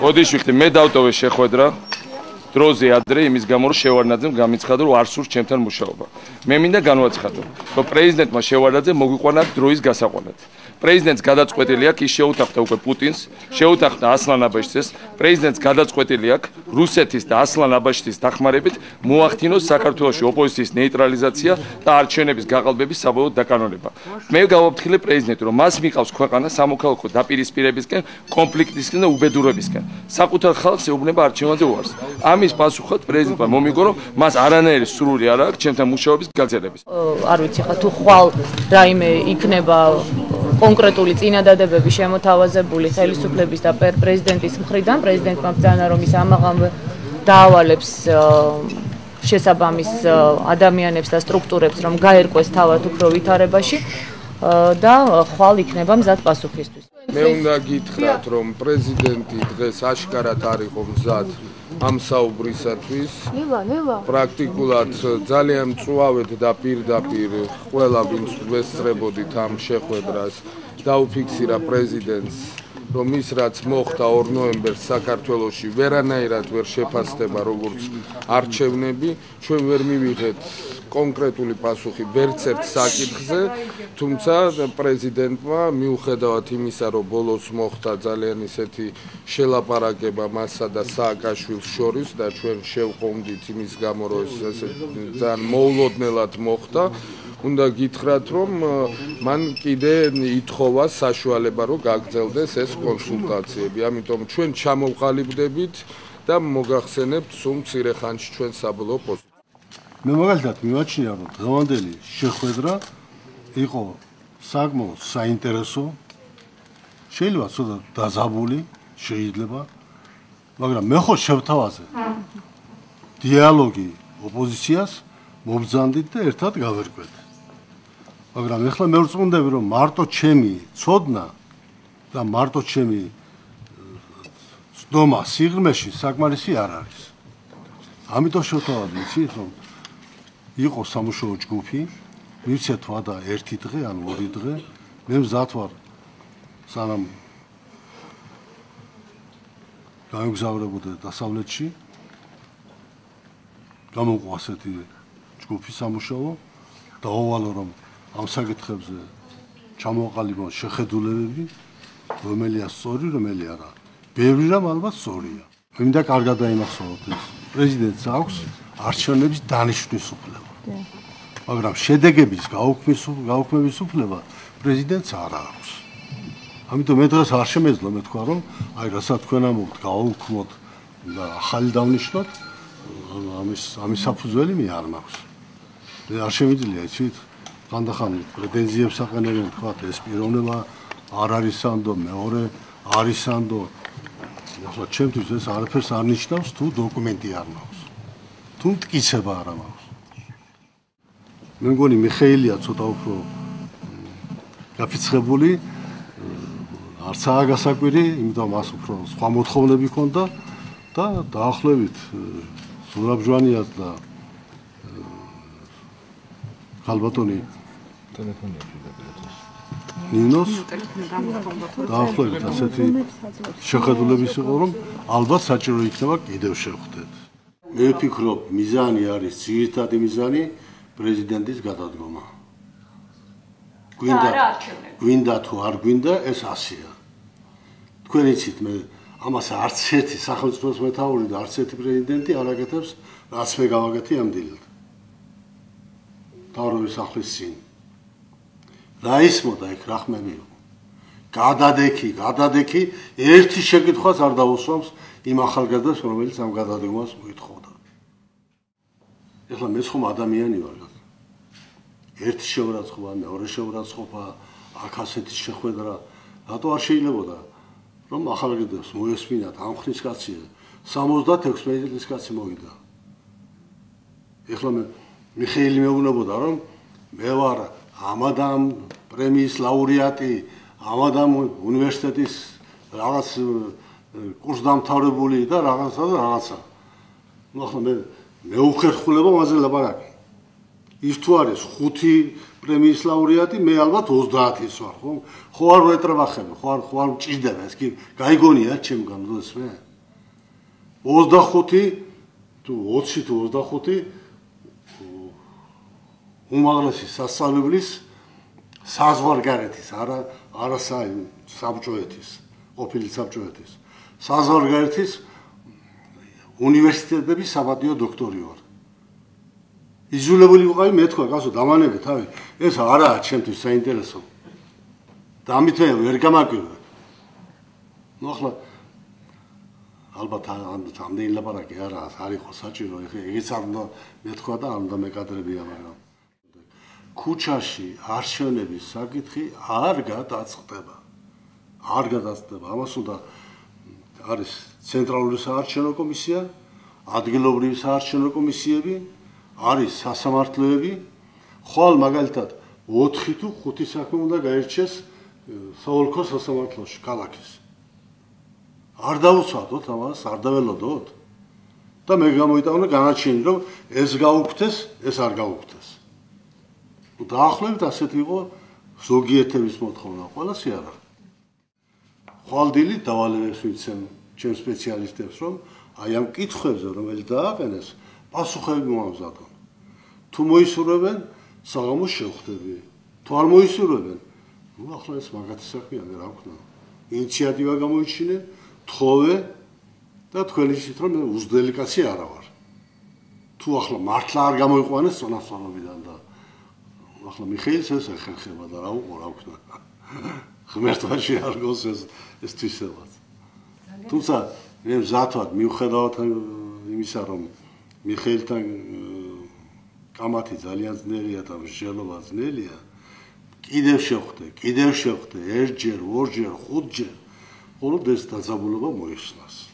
ბოდიშვილი მე დავტოვე შეხვედრა დროზე ადრე იმის გამო რომ შევარდნაძემ გამიცხადა რომ არ სურს ჩემთან მუშაობა. მე მინდა განვაცხადო რომ პრეზიდენტმა შევარდნაძე მოგვიყვანა დროის გასაყვანად. პრეზიდენტს გადაწყვეტილი აქვს ის შეუტახდა უკვე პუტინს, შეუტახდა ასლან აბაშიძეს, პრეზიდენტს გადაწყვეტილი აქვს რუსეთის და ასლან აბაშიძის დახმარებით მოახდინოს საქართველოში ოპოზიციის ნეიტრალიზაცია და არჩევნების გაყალბების საბოლოო დაკანონება. მე გავაფრთხილე პრეზიდენტს რომ მას მიყავს ქვეყანა სამოქალაქო დაპირისპირებისკენ, კონფლიქტისკენ და უბედურებისკენ. საკუთარ ხალხს ეუბნება არჩევანზე უარს. ამის პასუხად პრეზიდენტმა მომიგო რომ მას არანაირი სურვილი არ აქვს ჩემთან მუშაობის გაგრძელების. არ ვიცი ხა თუ ხვალ რაიმე იქნება კონკრეტული წინადადებები შემოთავაზებული ხელისუფლების და პრეზიდენტის მხრიდან პრეზიდენტმა ბრძანა რომ ის ამაღამ დაავალებს შესაბამის ადამიანებს და სტრუქტურებს რომ გაერკვეს თავად უფრო ვითარებაში და ხვალ იქნება მზად პასუხისთვის. მე უნდა გითხრათ რომ პრეზიდენტი დღეს აშკარად არ იყო მზად ამ საუბრისათვის პრაქტიკულად ძალიან მწვავედ და პირდაპირ ყველა ვინც ვესწრებოდით ამ შეხვედრას დაუფიქსირა პრეზიდენტს რომ ის რაც მოხდა 2 ნოემბერს საქართველოში ვერანაირად ვერ შეფასდება როგორც არჩევნები ჩვენ ვერ მივიღეთ კონკრეტული პასუხი ვერც ერთ საკითხზე თუმცა პრეზიდენტმა მიუხედავად იმისა რომ ბოლოს მოხდა ძალიან ისეთი შელაპარაკება მასსა და სააკაშვილს შორის და ჩვენ შევყომდით იმის გამო რომ ეს ძალიან მოულოდნელად მოხდა უნდა გითხრათ რომ მან კიდე ითხოვა საშუალება რომ გაგრძელდეს ეს კონსულტაციები ამიტომ ჩვენ ჩამოვყალიბდებით და მოგახსენებთ სულ მცირე ხანში ჩვენ საბოლოო პოზიციას მე მაგალითად მივაჩნია რომ დღევანდელი შეხვედრა იყო საკმაოდ საინტერესო შეიძლება ცოტა დაზაბული შეიძლება მაგრამ მე ხო შევთავაზე დიალოგი ოპოზიციას მობრძანდით და ერთად გავერკვეთ მაგრამ ეხლა მე ვწუნდები რომ მარტო ჩემი ცოდნა და მარტო ჩემი ცდომა სიღრმეში საკმარისი არ არის ამიტომ შევთავაზე იცით რომ იყო სამუშაო ჯგუფი მივცეთ ვადა 1 დღე ან 2 დღე მე მზად ვარ სანამ გამოგზავრებოდე დასავლეთში გამოვყვა ასეთი ჯგუფი სამუშაო დაუვალო რომ ამ საკითხებზე ჩამოყალიბონ შეხედულებები რომელია სწორი რომელი არა ბევრი რამ ალბათ სწორია მე მინდა კარგად დაიმახსოვროთ ეს პრეზიდენტს აქვს არჩევნების დანიშვნის უფლება მაგრამ შედეგების გაუქმების უფლება პრეზიდენტს არ აქვს ამიტომ მე დღეს არ შემეძლო მე თქვა რომ აი რასაც თქვენ ამბობთ გაუქმოთ და ახალი დავნიშნოთ ამის საფუძველი მე არ მაქვს არ შემიძლია იცით ხანდახან პრეტენზიებს აყენებენ თქვა ეს პიროვნება არ არის სანდო მეორე არის სანდო ახლა ჩემთვის ეს არაფერს არ ნიშნავს თუ დოკუმენტი არ მაქვს თუ მტკიცება არ მაქვს მე მგონი მიხეილია ცოტა უფრო გაფიცხებული არცაა გასაკვირი იმიტომ მას უფრო სხვა მოთხოვნები ჰქონდა და დაახლოებით ზურაბ ჟვანიას და ხალბატონი ნინოს დაახლოებით ასეთი შეხედულების იყო რომ ალბათ საჭირო იქნება კიდევ შევხვდეთ მე ვფიქრობ მიზანი არის ძირითადი მიზანი პრეზიდენტის გადადგომა გვინდა თუ არ გვინდა ეს ასია თქვენ იცით მე ამას არც ერთი სახელმწიფოს მეთაური და არც ერთი პრეზიდენტი არ აკეთებს რაც მე გავაკეთე ამ დილით თავრობის სახლის წინ რა ისმოდა იქ რა ხმები იყო გადადექი ერთი შეკითხვას არ დაუსვამს იმ ახალგაზრდას რომელიც ამ გადადგომას მოითხოვდა ეხლა მეც ხომ ადამიანი ვარ ერთი შეურაცხყოფა მეორე შეურაცხყოფა აქ ასეთი შეხვედრა რატო არ შეიძლებოდა რომ ახალგაზრდებს მოესმინათ ამ ხნის კაცია 76 წლის კაცი მოვიდა. ეხლა მე მიხეილი მეუბნებოდა რომ მე ვარ ამადამ პრემიის ლაურეატი, ამადამ უნივერსიტეტის რაღაც კურსდამთავრებული და რაღაცა და რაღაცა. ნუ ახლა მე უხერხულება მასე ლაპარაკი. ის თუ არის 5 პრემიის ლაურეატი, მე ალბათ 30-ის ვარ, ხო? ხო არ ვეტრებახები, ხო არ მჭირდება ეს კი გაიგონია ჩემგან როდესაც მე 25 თუ 20 თუ 25 უმაღლესი სასწავლებლის საზღვარგარეთის, არა საბჭოეთის, ყოფილი საბჭოეთის, საზღვარგარეთის უნივერსიტეტების საპატიო დოქტორი ვარ. იზოლებული ვიყავი, მე თქვა, კაცო, დამანები თავი, ეს არაა ჩემთვის საინტერესო. და ამით მე ვერ გამაკვირვებ. ნუ ახლა ალბათ ამდენი ლაპარაკი არა, არ იყო საჭირო, ეგეც არ უნდა მეთქვა და არ უნდა მეკადრებია, მაგრამ ქუჩაში არჩევნების საკითხი არ გადაწყდება. არ გადაწყდება. ამას უნდა არის ცენტრალური საარჩევნო კომისია, ადგილობრივი საარჩევნო კომისიები, არის სასამართლოები, ხვალ მაგალითად 4 თუ 5 საქმე უნდა გაირჩეს საოლქო სასამართლოში, ქალაქის. არ დაუცადოთ ამას, არ დაველოდოთ და მე გამოიტანა განაჩენი, რომ ეს გაუქმდეს, ეს არ გაუქმდეს. დაახლოებით ასეთი იყო ზოგიერთების მოთხოვნა, ყველასი არა. ხვალდილი დავალებებს ვიცემ ჩემ სპეციალისტებს, რომ აი ამ კითხვებზე, რომელიც დააყენეს, პასუხები მოამზადონ. თუ მოისურვებენ, საღამოს შევხვდები. თუ არ მოისურვებენ, ნუ ახლა ეს მაგათი საქმეა, რა ვქნა. ინიციატივა გამოიჩინე, თხოვე და თქვენ იცით, რომ მე უზრდელი კაცი არა ვარ. თუ ახლა მართლა არ გამოიყვანეს წონასწორობიდან და ახლა მიხეილს ეს ეხერხება და რა უყო, რა ვქნა. ღმერთმაში არ გოს ეს თვისებაც. თუმცა მე მზად ვარ, მიუხედავად იმისა, რომ მიხეილთან კამათი ძალიან ძნელია და მსჯელობა ძნელია, კიდევ შევხვდე, 1-ჯერ, 2-ჯერ, 5-ჯერ, მხოლოდ ეს დაძაბულობა მოიხსნას.